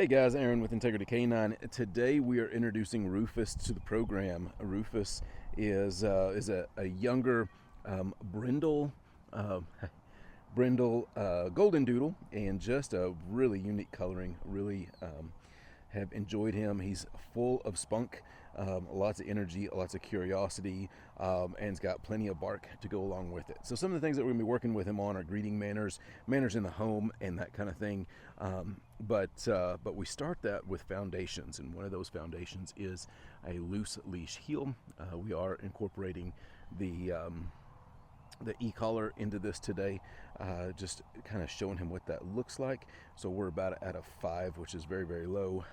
Hey guys, Aaron with Integrity Canine. Today we are introducing Ruphus to the program. Ruphus is a younger brindle uh, golden doodle, and just a really unique coloring. Really have enjoyed him. He's full of spunk, lots of energy, lots of curiosity, and he's got plenty of bark to go along with it. So some of the things that we're going to be working with him on are greeting manners, manners in the home, and that kind of thing. But we start that with foundations, and one of those foundations is a loose leash heel. We are incorporating the e-collar into this today, just kind of showing him what that looks like. So we're about at a 5, which is very, very low,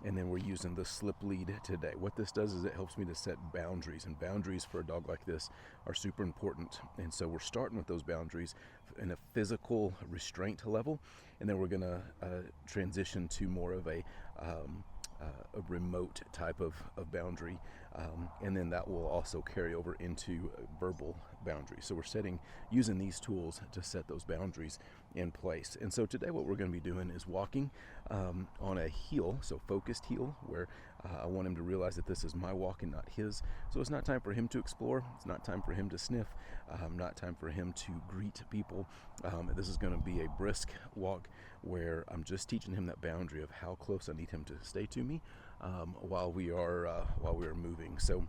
and then we're using the slip lead today. What this does is it helps me to set boundaries, and boundaries for a dog like this are super important. And so we're starting with those boundaries in a physical restraint level, and then we're going to transition to more of a remote type of boundary, and then that will also carry over into verbal boundaries. So we're using these tools to set those boundaries in place. And so today what we're going to be doing is walking on a heel, so focused heel, where I want him to realize that this is my walk and not his. So it's not time for him to explore, it's not time for him to sniff, not time for him to greet people. This is going to be a brisk walk where I'm just teaching him that boundary of how close I need him to stay to me while we are moving. So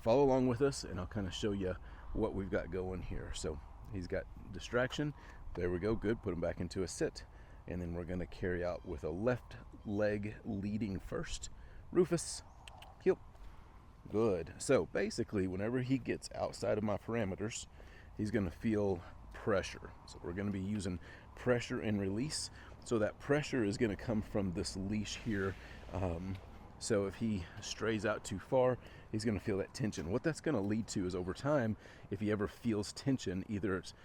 follow along with us, and I'll kind of show you what we've got going here. So he's got distraction. There we go. Good. Put him back into a sit, and then we're going to carry out with a left leg leading first. Ruphus, heel. Good. So basically, whenever he gets outside of my parameters, he's going to feel pressure. So we're going to be using pressure and release. So that pressure is going to come from this leash here. So if he strays out too far, he's going to feel that tension. What that's going to lead to is, over time, if he ever feels tension, either it's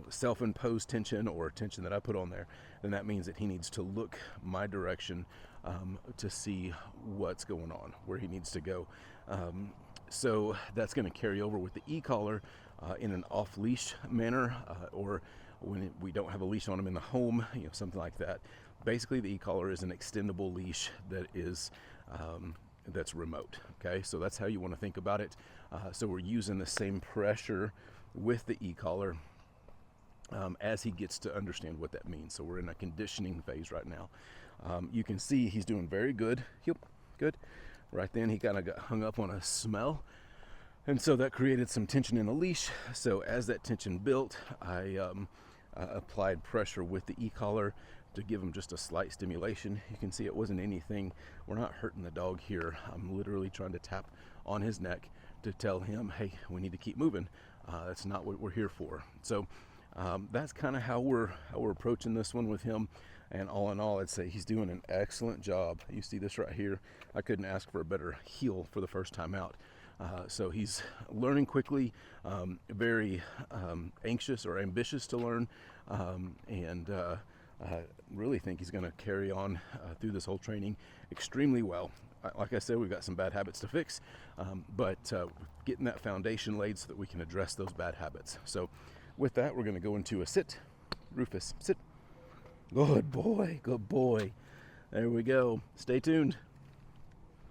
self-imposed tension or tension that I put on there, then that means that he needs to look my direction to see what's going on, where he needs to go. So that's going to carry over with the e-collar in an off-leash manner, or when we don't have a leash on him in the home, something like that. Basically, the e-collar is an extendable leash that is that's remote. Okay, so that's how you want to think about it. So we're using the same pressure with the e-collar as he gets to understand what that means. So we're in a conditioning phase right now. You can see he's doing very good. Yep, good. Right then, he kind of got hung up on a smell, and so that created some tension in the leash. So as that tension built, I applied pressure with the e-collar to give him just a slight stimulation. You can see it wasn't anything. We're not hurting the dog here. I'm literally trying to tap on his neck to tell him, hey, we need to keep moving. That's not what we're here for. So that's kind of how we're approaching this one with him. And all in all, I'd say he's doing an excellent job. You see this right here. I couldn't ask for a better heel for the first time out. So he's learning quickly, very anxious or ambitious to learn, and I really think he's going to carry on through this whole training extremely well. Like I said, we've got some bad habits to fix, but getting that foundation laid so that we can address those bad habits. So with that, we're going to go into a sit. Ruphus, sit. Good boy, good boy. There we go. Stay tuned.